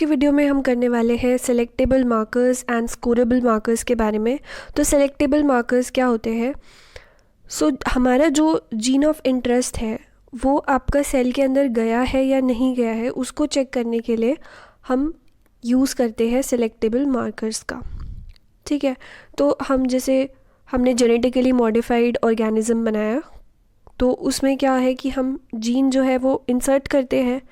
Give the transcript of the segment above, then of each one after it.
की वीडियो में हम करने वाले हैं सेलेक्टेबल मार्कर्स एंड स्कोरेबल मार्कर्स के बारे में। तो सेलेक्टेबल मार्कर्स क्या होते हैं? हमारा जो जीन ऑफ इंटरेस्ट है वो आपका सेल के अंदर गया है या नहीं गया है, उसको चेक करने के लिए हम यूज़ करते हैं सेलेक्टेबल मार्कर्स का। ठीक है, तो हमने जेनेटिकली मॉडिफाइड ऑर्गेनिज्म बनाया, तो उसमें क्या है कि हम जीन जो है वो इंसर्ट करते हैं।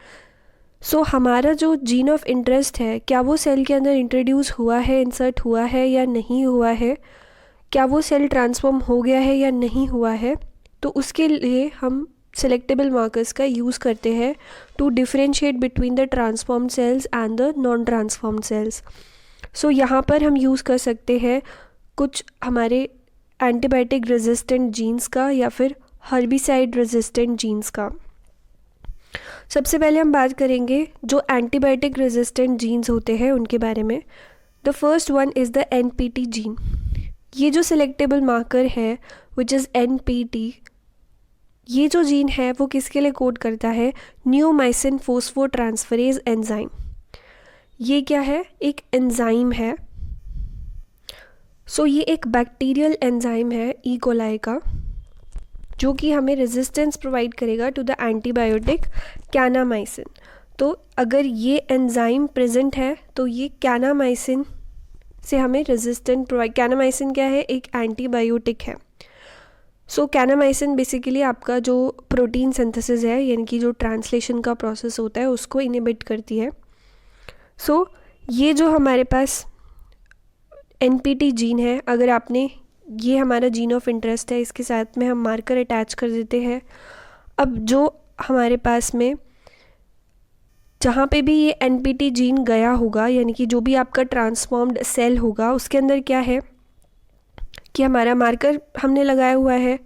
हमारा जो जीन ऑफ इंटरेस्ट है, क्या वो सेल के अंदर इंट्रोड्यूस हुआ है, इंसर्ट हुआ है या नहीं हुआ है, क्या वो सेल ट्रांसफॉर्म हो गया है या नहीं हुआ है, तो उसके लिए हम सेलेक्टेबल मार्कर्स का यूज़ करते हैं to differentiate between the transformed cells and the non transformed cells. यहाँ पर हम यूज़ कर सकते हैं कुछ हमारे एंटीबायोटिक रेजिस्टेंट जीन्स का या फिर हर्बिसाइड रेजिस्टेंट जीन्स का। सबसे पहले हम बात करेंगे जो एंटीबायोटिक रेजिस्टेंट जीन्स होते हैं उनके बारे में। The first one is the NPT gene. ये जो सेलेक्टेबल मार्कर है विच इज़ NPT, ये जो जीन है वो किसके लिए कोड करता है? Neomycin phosphotransferase enzyme. ये क्या है? एक एंजाइम है। ये एक बैक्टीरियल एंजाइम है ई कोलाई का, जो कि हमें रेजिस्टेंस प्रोवाइड करेगा टू द एंटीबायोटिक कैनामाइसिन। तो अगर ये एंजाइम प्रेजेंट है तो ये कैनामाइसिन से हमें रेजिस्टेंस प्रोवाइड। कैनामाइसिन क्या है? एक एंटीबायोटिक है। कैनामाइसिन बेसिकली आपका जो प्रोटीन सिंथेसिस है, यानी कि जो ट्रांसलेशन का प्रोसेस होता है, उसको इनिबिट करती है। ये जो हमारे पास NPT जीन है, अगर आपने ये हमारा जीन ऑफ इंटरेस्ट है, इसके साथ में हम मार्कर अटैच कर देते हैं। अब जो हमारे पास में जहाँ पे भी ये NPT जीन गया होगा, यानी कि जो भी आपका ट्रांसफॉर्म्ड सेल होगा, उसके अंदर क्या है कि हमारा मार्कर हमने लगाया हुआ है।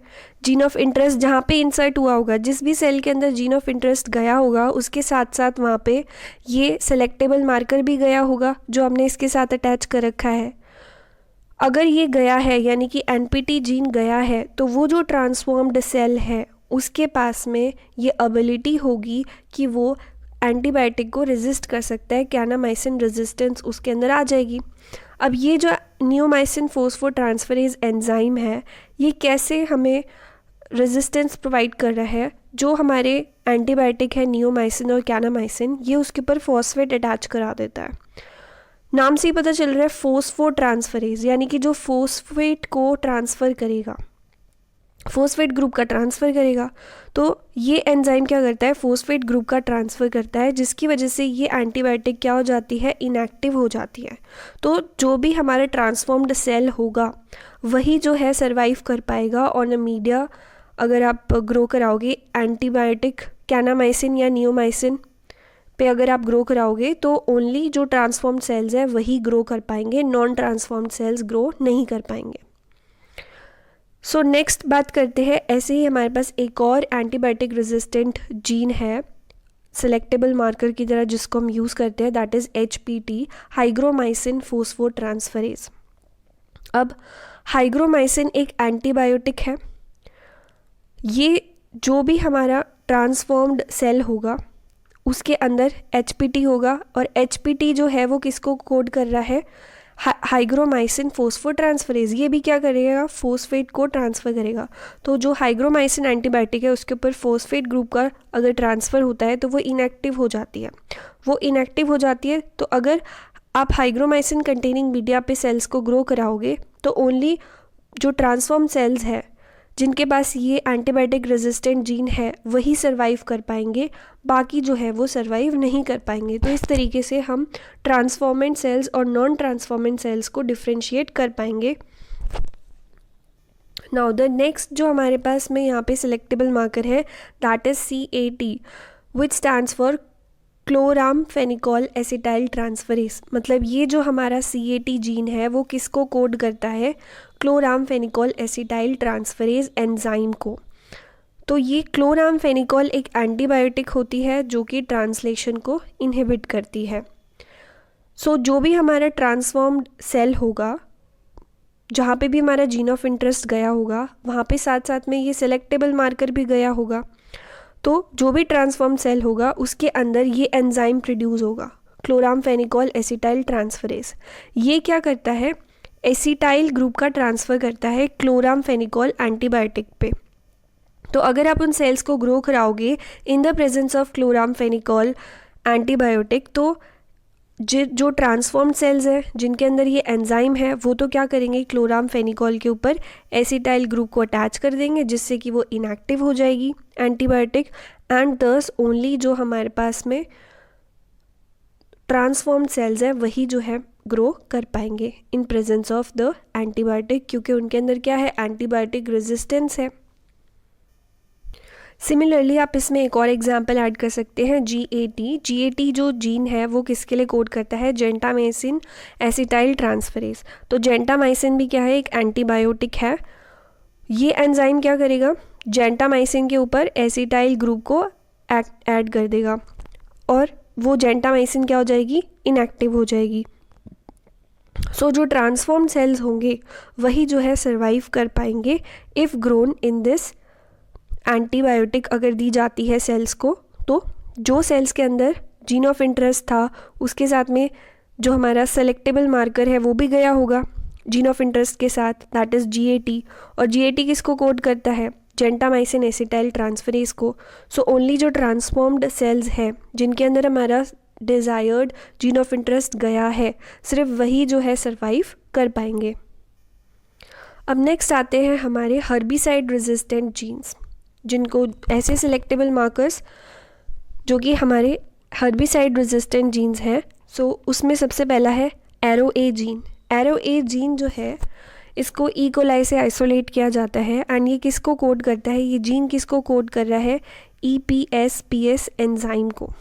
जीन ऑफ इंटरेस्ट जहाँ पे इंसर्ट हुआ होगा, जिस भी सेल के अंदर जीन ऑफ इंटरेस्ट गया होगा, उसके साथ साथ वहाँ पे ये सेलेक्टेबल मार्कर भी गया होगा जो हमने इसके साथ अटैच कर रखा है। अगर ये गया है, यानी कि NPT जीन गया है, तो वो जो ट्रांसफॉर्म्ड सेल है उसके पास में ये एबिलिटी होगी कि वो एंटीबायोटिक को रेजिस्ट कर सकता है। कैनामाइसिन रेजिस्टेंस उसके अंदर आ जाएगी। अब ये जो नियोमाइसिन फोस्फोट्रांसफरेज एंजाइम है, ये कैसे हमें रेजिस्टेंस प्रोवाइड कर रहा है? जो हमारे एंटीबायोटिक है नियोमाइसिन और कैनामाइसिन, ये उसके ऊपर फॉस्फेट अटैच करा देता है। नाम से ही पता चल रहा है फोस्फोट्रांसफरेज, यानी कि जो फोस्फेट को ट्रांसफ़र करेगा, फोस्फेट ग्रुप का ट्रांसफ़र करेगा। तो ये एंजाइम क्या करता है? फोस्फेट ग्रुप का ट्रांसफ़र करता है, जिसकी वजह से ये एंटीबायोटिक क्या हो जाती है? इनएक्टिव हो जाती है। तो जो भी हमारा ट्रांसफॉर्म्ड सेल होगा वही जो है सर्वाइव कर पाएगा ऑन अ मीडिया। अगर आप ग्रो कराओगे एंटीबायोटिक कैनामाइसिन या नियोमाइसिन पे, अगर आप ग्रो कराओगे तो ओनली जो ट्रांसफॉर्म्ड सेल्स है वही ग्रो कर पाएंगे, नॉन ट्रांसफॉर्म्ड सेल्स ग्रो नहीं कर पाएंगे। नेक्स्ट बात करते हैं, ऐसे ही हमारे पास एक और एंटीबायोटिक रेजिस्टेंट जीन है सेलेक्टेबल मार्कर की तरह, जिसको हम यूज़ करते हैं, दैट इज़ HPT, हाइग्रोमाइसिन फोस्फोट्रांसफरेज। अब हाइग्रोमाइसिन एक एंटीबायोटिक है। ये जो भी हमारा ट्रांसफॉर्म्ड सेल होगा उसके अंदर HPT होगा, और HPT जो है वो किसको कोड कर रहा है? हाइग्रोमाइसिन फोस्फोट्रांसफरेज। ये भी क्या करेगा? फोस्फेट को ट्रांसफ़र करेगा। तो जो हाइग्रोमाइसिन एंटीबायोटिक है उसके ऊपर फोस्फेट ग्रुप का अगर ट्रांसफ़र होता है तो वो इनएक्टिव हो जाती है। तो अगर आप हाइग्रोमाइसिन कंटेनिंग मीडिया पे सेल्स को ग्रो कराओगे तो ओनली जो ट्रांसफॉर्म सेल्स है जिनके पास ये एंटीबायोटिक रेजिस्टेंट जीन है वही सर्वाइव कर पाएंगे, बाकी जो है वो सर्वाइव नहीं कर पाएंगे। तो इस तरीके से हम ट्रांसफॉर्मेंट सेल्स और नॉन ट्रांसफॉर्मेंट सेल्स को डिफ्रेंशिएट कर पाएंगे। नाउ द नेक्स्ट जो हमारे पास में यहाँ पे सिलेक्टेबल मार्कर है, that is CAT, which stands for chloramphenicol acetyl transferase. मतलब ये जो हमारा CAT जीन है वो किसको कोड करता है? क्लोरामफेनिकॉल एसिटाइल ट्रांसफरेज एंजाइम को। तो ये क्लोरामफेनिकॉल एक एंटीबायोटिक होती है जो कि ट्रांसलेशन को इनहिबिट करती है। जो भी हमारा ट्रांसफॉर्म्ड सेल होगा, जहाँ पे भी हमारा जीन ऑफ इंटरेस्ट गया होगा, वहाँ पे साथ साथ में ये सेलेक्टेबल मार्कर भी गया होगा। तो जो भी ट्रांसफॉर्म सेल होगा उसके अंदर ये एंजाइम प्रोड्यूस होगा, क्लोरामफेनिकॉल एसिटाइल ट्रांसफरेज। ये क्या करता है, एसिटाइल ग्रुप का ट्रांसफ़र करता है क्लोरामफेनिकॉल एंटीबायोटिक पे। तो अगर आप उन सेल्स को ग्रो कराओगे इन the presence of chloramphenicol antibiotic, तो जो ट्रांसफॉर्म्ड सेल्स हैं जिनके अंदर ये एंजाइम है वो तो क्या करेंगे, क्लोरामफेनिकॉल के ऊपर एसिटाइल ग्रुप को अटैच कर देंगे, जिससे कि वो इनएक्टिव हो जाएगी एंटीबायोटिक, एंड दस ओनली जो हमारे पास में ट्रांसफॉर्म्ड सेल्स हैं वही जो है ग्रो कर पाएंगे in presence of the antibiotic, क्योंकि उनके अंदर क्या है, एंटीबायोटिक रेजिस्टेंस है। सिमिलरली आप इसमें एक और एग्जांपल ऐड कर सकते हैं, GAT जो जीन है वो किसके लिए कोड करता है, जेंटामाइसिन एसिटाइल ट्रांसफरेज। तो जेंटामाइसिन भी क्या है, एक एंटीबायोटिक है। ये एंजाइम क्या करेगा, जेंटामाइसिन के ऊपर एसिटाइल ग्रुप को ऐड कर देगा और वो जेंटामाइसिन क्या हो जाएगी, इनएक्टिव हो जाएगी। सो जो ट्रांसफॉर्म्ड सेल्स होंगे वही जो है सर्वाइव कर पाएंगे if grown in this antibiotic अगर दी जाती है सेल्स को। तो जो सेल्स के अंदर जीन ऑफ इंटरेस्ट था उसके साथ में जो हमारा सेलेक्टेबल मार्कर है वो भी गया होगा जीन ऑफ इंटरेस्ट के साथ, दैट इज़ GAT। और GAT किसको कोड करता है, जेंटामाइसिन एसिटाइल ट्रांसफरेज को। सो ओनली जो ट्रांसफॉर्म्ड सेल्स हैं जिनके अंदर हमारा डिज़ायर्ड जीन ऑफ इंटरेस्ट गया है, सिर्फ वही जो है सर्वाइव कर पाएंगे। अब नेक्स्ट आते हैं हमारे हर्बिसाइड रेजिस्टेंट जीन्स, जिनको ऐसे सिलेक्टेबल मार्कर्स जो कि हमारे हर्बिसाइड रेजिस्टेंट जीन्स हैं। सो उसमें सबसे पहला है ARO-A जीन। ARO-A जीन जो है इसको ई कोलाई से आइसोलेट किया जाता है एंड ये किसको कोड करता है, ये जीन किसको कोड कर रहा है, EPSPS एंजाइम को।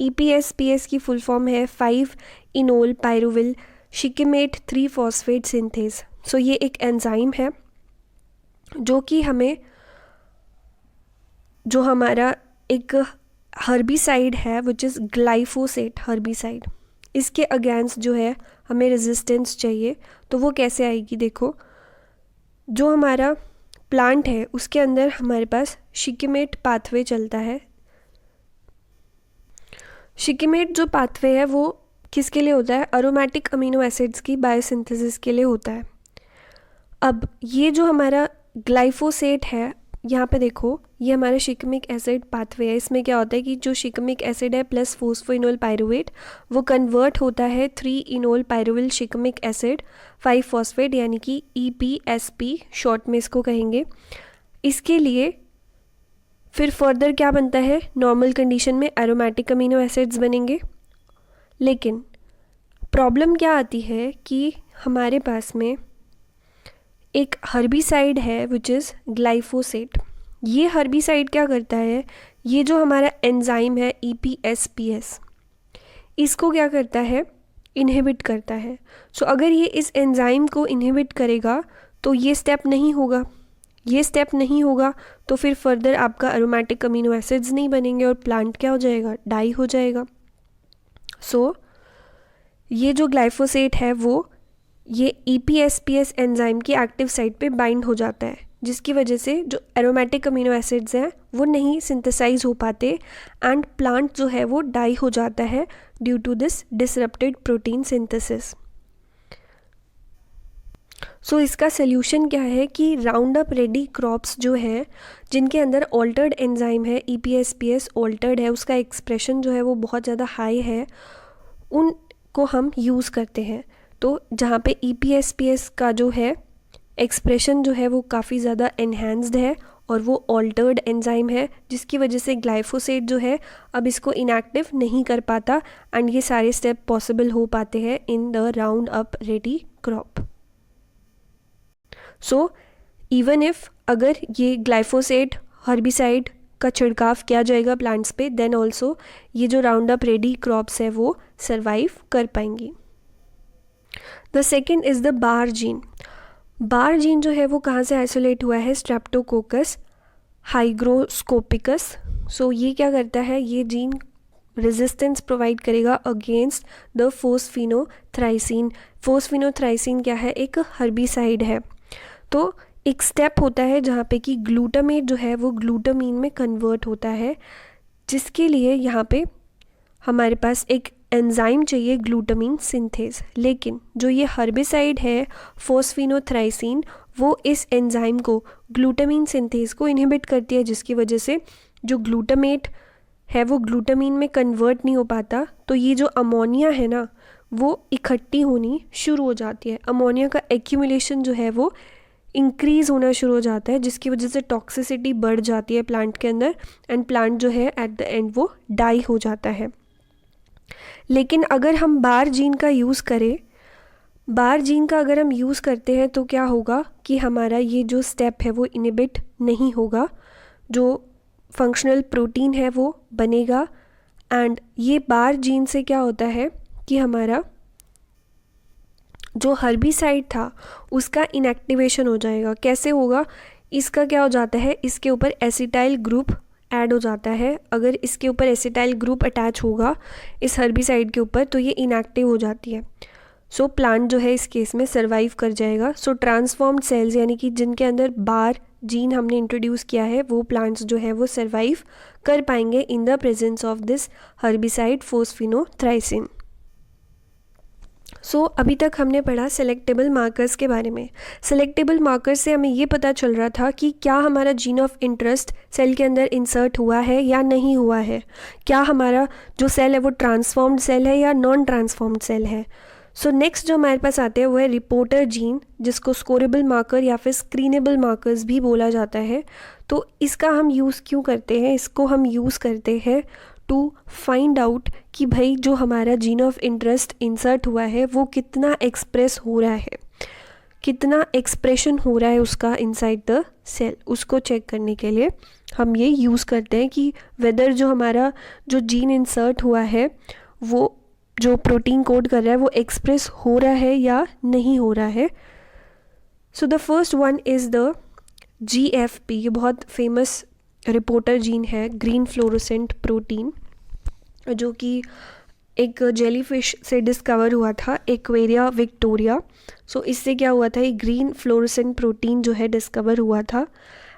EPSPS की फुल फॉर्म है 5-इनोल पायरुविल शिकेमेट 3-फॉस्फेट सिंथेज। सो ये एक एंजाइम है जो कि हमें जो हमारा एक हर्बिसाइड है विच इज़ ग्लाइफोसेट हर्बिसाइड, इसके अगेंस्ट जो है हमें रेजिस्टेंस चाहिए। तो वो कैसे आएगी, देखो जो हमारा प्लांट है उसके अंदर हमारे पास शिकेमेट पाथवे चलता है। शिकेमेट जो पाथवे है वो किसके लिए होता है, एरोमेटिक अमीनो एसिड्स की बायोसिंथेसिस के लिए होता है। अब ये जो हमारा ग्लाइफोसेट है, यहाँ पे देखो ये हमारा शिकमिक एसिड पाथवे है। इसमें क्या होता है कि जो शिकमिक एसिड है प्लस फोस्फोइनोल पायरुवेट वो कन्वर्ट होता है 3-इनोल पायरुविल शिकमिक एसिड 5-फॉस्फेट, यानी कि EPSP शॉर्ट में इसको कहेंगे। इसके लिए फिर फर्दर क्या बनता है, नॉर्मल कंडीशन में एरोमेटिक अमीनो एसिड्स बनेंगे। लेकिन प्रॉब्लम क्या आती है कि हमारे पास में एक हर्बिसाइड है विच इज़ ग्लाइफोसेट। ये हर्बिसाइड क्या करता है, ये जो हमारा एंजाइम है EPSPS इसको क्या करता है, इनहिबिट करता है। सो अगर ये इस एंजाइम को इनहिबिट करेगा तो ये स्टेप नहीं होगा, ये स्टेप नहीं होगा तो फिर फर्दर आपका एरोमेटिक अमीनो एसिड्स नहीं बनेंगे और प्लांट क्या हो जाएगा, डाई हो जाएगा। सो ये जो ग्लाइफोसेट है वो ये EPSPS एंजाइम की एक्टिव साइट पे बाइंड हो जाता है, जिसकी वजह से जो एरोमेटिक अमीनो एसिड्स हैं वो नहीं सिंथेसाइज हो पाते एंड प्लांट जो है वो डाई हो जाता है due to this disrupted protein synthesis. So इसका सोल्यूशन क्या है कि राउंड अप रेडी क्रॉप्स जो है जिनके अंदर ऑल्टर्ड एंजाइम है EPSPS ऑल्टर्ड है, उसका एक्सप्रेशन जो है वो बहुत ज़्यादा हाई है, उनको हम यूज़ करते हैं। तो जहाँ पे EPSPS का जो है एक्सप्रेशन जो है वो काफ़ी ज़्यादा एनहेंस्ड है और वो ऑल्टर्ड एंजाइम है, जिसकी वजह से ग्लाइफोसेट जो है अब इसको इनएक्टिव नहीं कर पाता एंड ये सारे स्टेप पॉसिबल हो पाते हैं in the round up ready crop. So even if अगर ये ग्लाइफोसेट हर्बिसाइड का छिड़काव किया जाएगा प्लांट्स पे, देन ऑल्सो ये जो राउंड अप रेडी क्रॉप्स है वो सर्वाइव कर पाएंगी। The second is the bar gene. Bar gene जो है वो कहाँ से आइसोलेट हुआ है, स्ट्रेप्टोकोकस हाइग्रोस्कोपिकस। सो ये क्या करता है, ये जीन रेजिस्टेंस प्रोवाइड करेगा अगेंस्ट द फोस्फिनोथ्राइसिन। फोस्फिनोथ्राइसिन क्या है, एक हर्बिसाइड है। तो एक स्टेप होता है जहाँ पे कि ग्लूटामेट जो है वो ग्लूटामीन में कन्वर्ट होता है, जिसके लिए यहाँ पे हमारे पास एक एंजाइम चाहिए ग्लूटामीन सिंथेज, लेकिन जो ये हर्बिसाइड है फोस्फिनोथ्राइसिन वो इस एंजाइम को ग्लूटामीन सिंथेज को इनहिबिट करती है, जिसकी वजह से जो ग्लूटामेट है वो ग्लूटामीन में कन्वर्ट नहीं हो पाता। तो ये जो अमोनिया है ना वो इकट्ठी होनी शुरू हो जाती है, अमोनिया का एक्यूमुलेशन जो है वो इंक्रीज़ होना शुरू हो जाता है, जिसकी वजह से टॉक्सिसिटी बढ़ जाती है प्लांट के अंदर एंड प्लांट जो है एट द एंड वो डाई हो जाता है। लेकिन अगर हम बार जीन का यूज़ करें, बार जीन का अगर हम यूज़ करते हैं तो क्या होगा कि हमारा ये जो स्टेप है वो इनहिबिट नहीं होगा, जो फंक्शनल प्रोटीन है वो बनेगा। एंड ये बार जीन से क्या होता है कि हमारा जो हर्बिसाइड था उसका इनएक्टिवेशन हो जाएगा। कैसे होगा? इसका क्या हो जाता है, इसके ऊपर एसिटाइल ग्रुप ऐड हो जाता है। अगर इसके ऊपर एसिटाइल ग्रुप अटैच होगा इस हर्बिसाइड के ऊपर तो ये इनएक्टिव हो जाती है। सो प्लांट जो है इस केस में सर्वाइव कर जाएगा। सो ट्रांसफॉर्म्ड सेल्स यानी कि जिनके अंदर बार जीन हमने इंट्रोड्यूस किया है वो प्लांट्स जो है वो सर्वाइव कर पाएंगे in the presence of this herbicide phosphinothricin. So अभी तक हमने पढ़ा सेलेक्टेबल मार्कर्स के बारे में। सेलेक्टेबल मार्कर्स से हमें ये पता चल रहा था कि क्या हमारा जीन ऑफ इंटरेस्ट सेल के अंदर इंसर्ट हुआ है या नहीं हुआ है, क्या हमारा जो सेल है वो ट्रांसफॉर्म्ड सेल है या नॉन ट्रांसफॉर्म्ड सेल है। सो नेक्स्ट जो हमारे पास आते हैं वो है रिपोर्टर जीन, जिसको स्कोरेबल मार्कर या फिर स्क्रीनेबल मार्कर्स भी बोला जाता है। तो इसका हम यूज़ क्यों करते हैं? इसको हम यूज़ करते हैं टू फाइंड आउट कि भाई जो हमारा जीन ऑफ इंटरेस्ट इंसर्ट हुआ है वो कितना एक्सप्रेस हो रहा है, कितना एक्सप्रेशन हो रहा है उसका इनसाइड द सेल, उसको चेक करने के लिए हम ये यूज़ करते हैं कि वेदर जो हमारा जो जीन इंसर्ट हुआ है वो जो प्रोटीन कोड कर रहा है वो एक्सप्रेस हो रहा है या नहीं हो रहा है। So the first one is the GFP। ये बहुत फेमस रिपोर्टर जीन है, ग्रीन फ्लोरोसेंट प्रोटीन, जो कि एक जेलीफिश से डिस्कवर हुआ था, एक्वेरिया विक्टोरिया। सो इससे क्या हुआ था, एक ग्रीन फ्लोरोसेंट प्रोटीन जो है डिस्कवर हुआ था।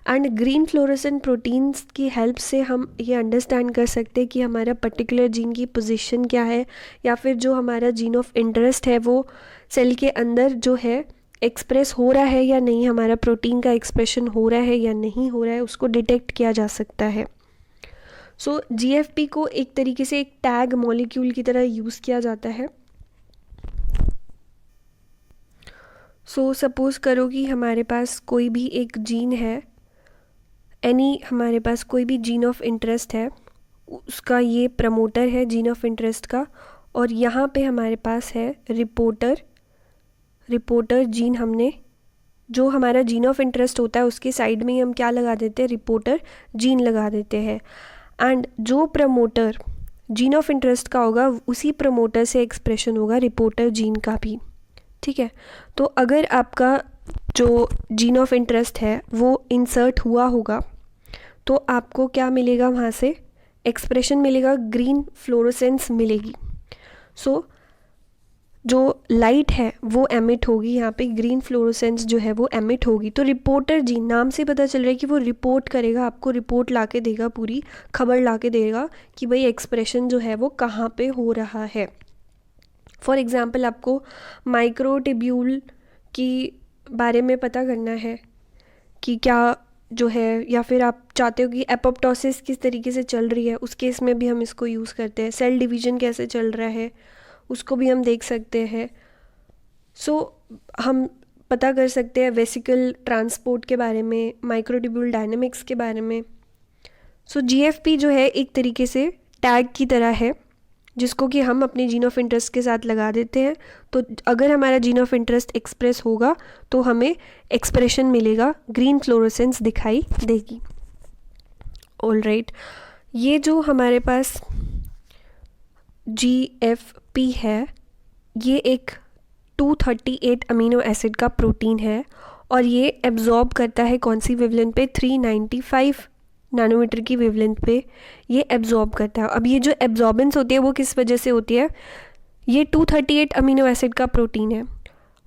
एंड ग्रीन फ्लोरोसेंट प्रोटीन्स की हेल्प से हम ये अंडरस्टैंड कर सकते हैं कि हमारा पर्टिकुलर जीन की पोजीशन क्या है, या फिर जो हमारा जीन ऑफ इंटरेस्ट है वो सेल के अंदर जो है एक्सप्रेस हो रहा है या नहीं, हमारा प्रोटीन का एक्सप्रेशन हो रहा है या नहीं हो रहा है, उसको डिटेक्ट किया जा सकता है। सो GFP को एक तरीके से एक टैग मॉलिक्यूल की तरह यूज़ किया जाता है। सो सपोज़ करो कि हमारे पास कोई भी एक जीन है, हमारे पास कोई भी जीन ऑफ इंटरेस्ट है, उसका ये प्रमोटर है जीन ऑफ इंटरेस्ट का, और यहाँ पे हमारे पास है रिपोर्टर जीन। हमने जो हमारा जीन ऑफ इंटरेस्ट होता है उसके साइड में ही हम क्या लगा देते हैं, रिपोर्टर जीन लगा देते हैं। एंड जो प्रमोटर जीन ऑफ इंटरेस्ट का होगा उसी प्रमोटर से एक्सप्रेशन होगा रिपोर्टर जीन का भी, ठीक है। तो अगर आपका जो जीन ऑफ इंटरेस्ट है वो इंसर्ट हुआ होगा तो आपको क्या मिलेगा, वहाँ से एक्सप्रेशन मिलेगा, ग्रीन फ्लोरोसेंस मिलेगी। सो जो लाइट है वो एमिट होगी, यहाँ पे ग्रीन फ्लोरोसेंस जो है वो एमिट होगी। तो रिपोर्टर जीन नाम से पता चल रहा है कि वो रिपोर्ट करेगा, आपको रिपोर्ट ला के देगा, पूरी खबर ला के देगा कि भाई एक्सप्रेशन जो है वो कहाँ पे हो रहा है। फॉर एग्ज़ाम्पल आपको माइक्रोट्यूब्यूल की बारे में पता करना है कि क्या जो है, या फिर आप चाहते हो कि एपोप्टोसिस किस तरीके से चल रही है, उस केस में भी हम इसको यूज़ करते हैं। सेल डिवीज़न कैसे चल रहा है उसको भी हम देख सकते हैं। सो हम पता कर सकते हैं वेसिकल ट्रांसपोर्ट के बारे में, माइक्रोट्यूब्यूल डायनेमिक्स के बारे में। सो GFP जो है एक तरीके से टैग की तरह है जिसको कि हम अपने जीन ऑफ इंटरेस्ट के साथ लगा देते हैं। तो अगर हमारा जीन ऑफ इंटरेस्ट एक्सप्रेस होगा तो हमें एक्सप्रेशन मिलेगा, ग्रीन फ्लोरोसेंस दिखाई देगी। ऑलराइट, ये जो हमारे पास GFP है ये एक 238 अमीनो एसिड का प्रोटीन है और ये एब्जॉर्ब करता है कौन सी वेवलेंथ पे, 395 नैनोमीटर की वेवलेंथ पे ये एब्जॉर्ब करता है। अब ये जो एब्जॉर्बेंस होती है वो किस वजह से होती है, ये 238 अमीनो एसिड का प्रोटीन है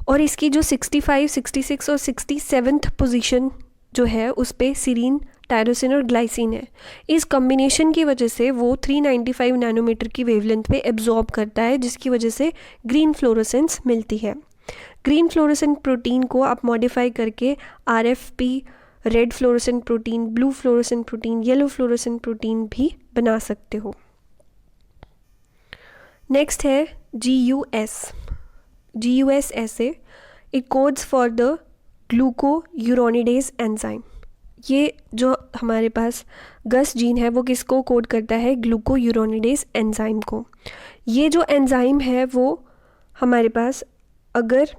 और इसकी जो 65, 66 और 67th पोजीशन जो है उस पे सीरीन टायरोसिन और ग्लाइसिन है। इस कॉम्बिनेशन की वजह से वो 395 नैनोमीटर की वेवलेंथ पे एब्जॉर्ब करता है, जिसकी वजह से ग्रीन फ्लोरोसेंस मिलती है। ग्रीन फ्लोरोसेंट प्रोटीन को आप मॉडिफाई करके RFP, red fluorescent protein, blue fluorescent protein, yellow fluorescent protein भी बना सकते हो। नेक्स्ट है GUS ऐसे, it codes for the glucuronidase enzyme. ये जो हमारे पास गस जीन है वो किसको कोड करता है? ग्लूकोयूरोनिडेज एंजाइम को। ये जो एंजाइम है वो हमारे पास, अगर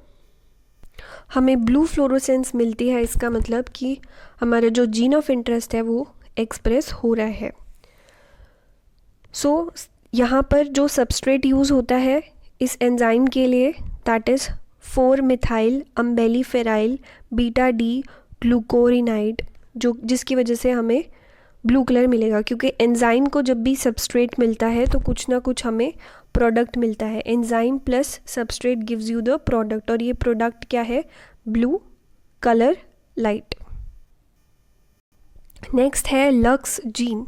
हमें ब्लू फ्लोरोसेंस मिलती है, इसका मतलब कि हमारा जो जीन ऑफ इंटरेस्ट है वो एक्सप्रेस हो रहा है। सो यहाँ पर जो सबस्ट्रेट यूज़ होता है इस एंजाइम के लिए, दैट इज़ 4-मिथाइल अम्बेलिफेराइल बीटा डी ग्लूकोरिनाइड, जिसकी वजह से हमें ब्लू कलर मिलेगा, क्योंकि एंजाइम को जब भी सबस्ट्रेट मिलता है तो कुछ ना कुछ हमें प्रोडक्ट मिलता है। Enzyme plus substrate gives you the product, और ये प्रोडक्ट क्या है? Blue colour light. नेक्स्ट है लक्स जीन।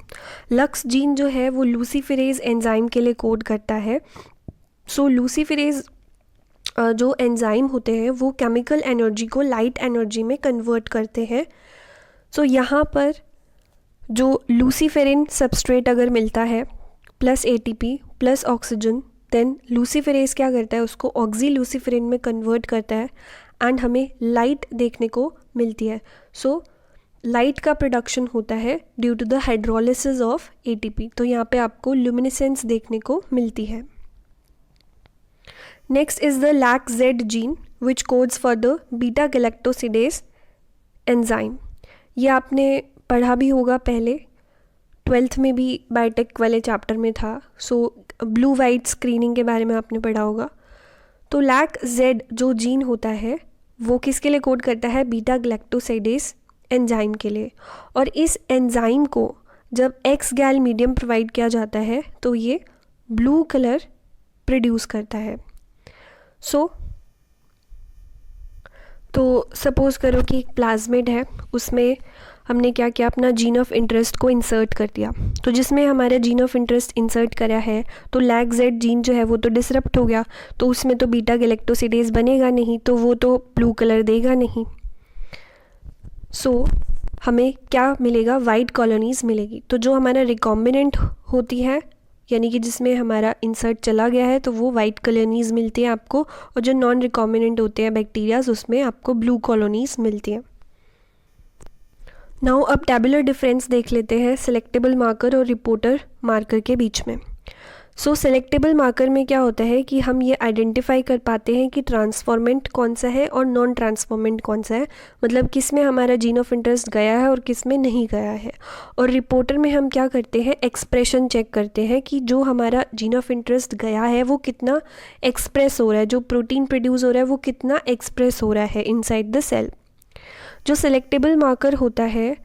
लक्स जीन जो है वो लूसीफेरेज एंजाइम के लिए कोड करता है। सो लूसीफेरेज जो एंजाइम होते हैं वो केमिकल एनर्जी को लाइट एनर्जी में कन्वर्ट करते हैं। सो यहाँ पर जो लूसीफेरिन सबस्ट्रेट अगर मिलता है plus ATP plus oxygen, then luciferase क्या करता है? उसको ऑक्सी लूसीफेरिन में कन्वर्ट करता है एंड हमें लाइट देखने को मिलती है। सो लाइट का प्रोडक्शन होता है due to the hydrolysis of ATP। तो यहाँ पे आपको ल्यूमिनेसेंस देखने को मिलती है। Next is the LAC-Z gene which codes for the beta galactosidase enzyme. ये आपने पढ़ा भी होगा पहले, 12th में भी बायोटेक वाले चैप्टर में था। सो ब्लू वाइट स्क्रीनिंग के बारे में आपने पढ़ा होगा। तो LAC-Z जो जीन होता है वो किसके लिए कोड करता है? बीटा गैलेक्टोसिडेज एंजाइम के लिए। और इस एंजाइम को जब एक्स-गैल मीडियम प्रोवाइड किया जाता है तो ये ब्लू कलर प्रोड्यूस करता है। तो सपोज़ करो कि एक प्लाज्मिड है, उसमें हमने क्या किया? अपना जीन ऑफ इंटरेस्ट को इंसर्ट कर दिया। तो जिसमें हमारा जीन ऑफ इंटरेस्ट इंसर्ट करा है तो LAC-Z जीन जो है वो तो डिसरप्ट हो गया, तो उसमें तो बीटा गैलेक्टोसिडेज बनेगा नहीं, तो वो तो ब्लू कलर देगा नहीं। सो हमें क्या मिलेगा? वाइट कॉलोनीज़ मिलेगी। तो जो हमारा रिकॉम्बिनेंट होती है, यानी कि जिसमें हमारा इंसर्ट चला गया है, तो वो वाइट कॉलोनीज़ मिलती हैं आपको, और जो नॉन रिकॉम्बिनेंट होते हैं बैक्टीरियाज उसमें आपको ब्लू कॉलोनीज़ मिलती हैं। नाउ अब टैबुलर डिफरेंस देख लेते हैं सेलेक्टेबल मार्कर और रिपोर्टर मार्कर के बीच में। सो सेलेक्टेबल मार्कर में क्या होता है कि हम ये आइडेंटिफाई कर पाते हैं कि ट्रांसफॉर्मेंट कौन सा है और नॉन ट्रांसफॉर्मेंट कौन सा है, मतलब किस में हमारा जीन ऑफ इंटरेस्ट गया है और किस में नहीं गया है। और रिपोर्टर में हम क्या करते हैं? एक्सप्रेशन चेक करते हैं कि जो हमारा जीन ऑफ इंटरेस्ट गया है वो कितना एक्सप्रेस हो रहा है, जो प्रोटीन प्रोड्यूस हो रहा है वो कितना एक्सप्रेस हो रहा है इनसाइड द सेल। जो सेलेक्टेबल मार्कर होता है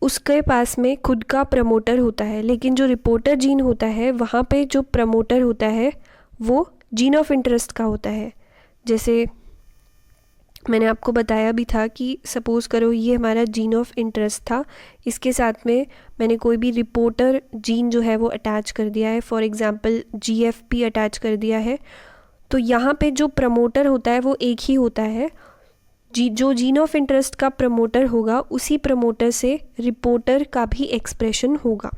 उसके पास में खुद का प्रमोटर होता है, लेकिन जो रिपोर्टर जीन होता है वहाँ पे जो प्रमोटर होता है वो जीन ऑफ इंटरेस्ट का होता है। जैसे मैंने आपको बताया भी था कि सपोज़ करो ये हमारा जीन ऑफ इंटरेस्ट था, इसके साथ में मैंने कोई भी रिपोर्टर जीन जो है वो अटैच कर दिया है, फॉर एग्ज़ाम्पल GFP अटैच कर दिया है, तो यहाँ पे जो प्रमोटर होता है वो एक ही होता है। जो जीन ऑफ इंटरेस्ट का प्रमोटर होगा उसी प्रमोटर से रिपोर्टर का भी एक्सप्रेशन होगा।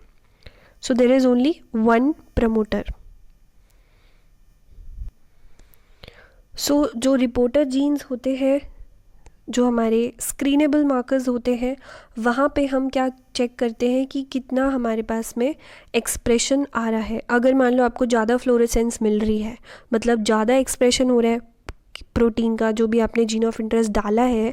So there is only one promoter. So जो रिपोर्टर जीन्स होते हैं, जो हमारे स्क्रीनेबल मार्कर्स होते हैं, वहाँ पे हम क्या चेक करते हैं कि कितना हमारे पास में एक्सप्रेशन आ रहा है। अगर मान लो आपको ज़्यादा फ्लोरेसेंस मिल रही है, मतलब ज़्यादा एक्सप्रेशन हो रहा है प्रोटीन का, जो भी आपने जीन ऑफ इंटरेस्ट डाला है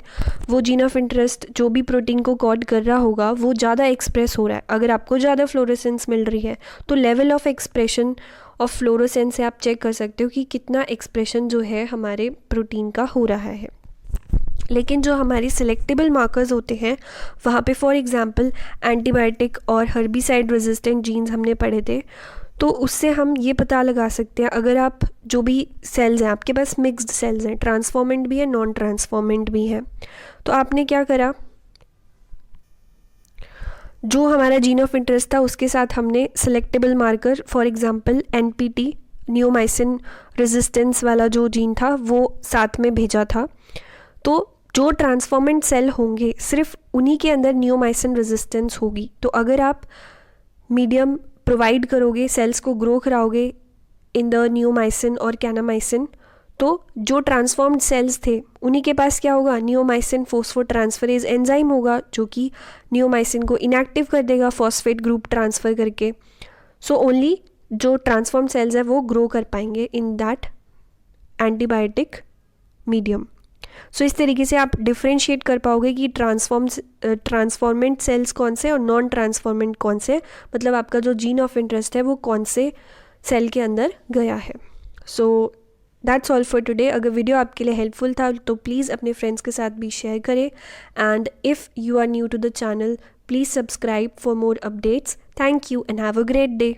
वो जीन ऑफ इंटरेस्ट जो भी प्रोटीन को कोड कर रहा होगा वो ज़्यादा एक्सप्रेस हो रहा है। अगर आपको ज़्यादा फ्लोरेसेंस मिल रही है तो level of expression of fluorescence से आप चेक कर सकते हो कि कितना एक्सप्रेशन जो है हमारे प्रोटीन का हो रहा है। लेकिन जो हमारी सिलेक्टेबल मार्कर्स होते हैं वहाँ पे फॉर एग्जांपल एंटीबायोटिक और हर्बिसाइड रेजिस्टेंट जीन्स हमने पढ़े थे, तो उससे हम ये पता लगा सकते हैं, अगर आप जो भी सेल्स हैं आपके पास मिक्स्ड सेल्स हैं, ट्रांसफॉर्मेंट भी है नॉन ट्रांसफॉर्मेंट भी है, तो आपने क्या करा, जो हमारा जीन ऑफ इंटरेस्ट था उसके साथ हमने selectable marker for example NPT neomycin resistance वाला जो जीन था वो साथ में भेजा था। तो जो ट्रांसफॉर्मेंट सेल होंगे सिर्फ उन्हीं के अंदर नियोमाइसिन रेजिस्टेंस होगी। तो अगर आप मीडियम प्रोवाइड करोगे, सेल्स को ग्रो कराओगे इन द नियोमाइसिन और कैनामाइसिन, तो जो ट्रांसफॉर्म्ड सेल्स थे उन्हीं के पास क्या होगा, नियोमाइसिन फोस्फोट्रांसफरेज एंजाइम होगा जो कि नियोमाइसिन को इनएक्टिव कर देगा फॉस्फेट ग्रुप ट्रांसफ़र करके। सो ओनली जो ट्रांसफॉर्म्ड सेल्स है वो ग्रो कर पाएंगे इन दैट एंटीबायोटिक मीडियम। सो इस तरीके से आप डिफ्रेंशिएट कर पाओगे कि ट्रांसफॉर्मेंट सेल्स कौन से और नॉन ट्रांसफॉर्मेंट कौन से, मतलब आपका जो जीन ऑफ इंटरेस्ट है वो कौन से सेल के अंदर गया है। So that's all for today. अगर वीडियो आपके लिए हेल्पफुल था तो प्लीज़ अपने फ्रेंड्स के साथ भी शेयर करें, and if you are new to the channel please subscribe for more updates. Thank you and have a great day.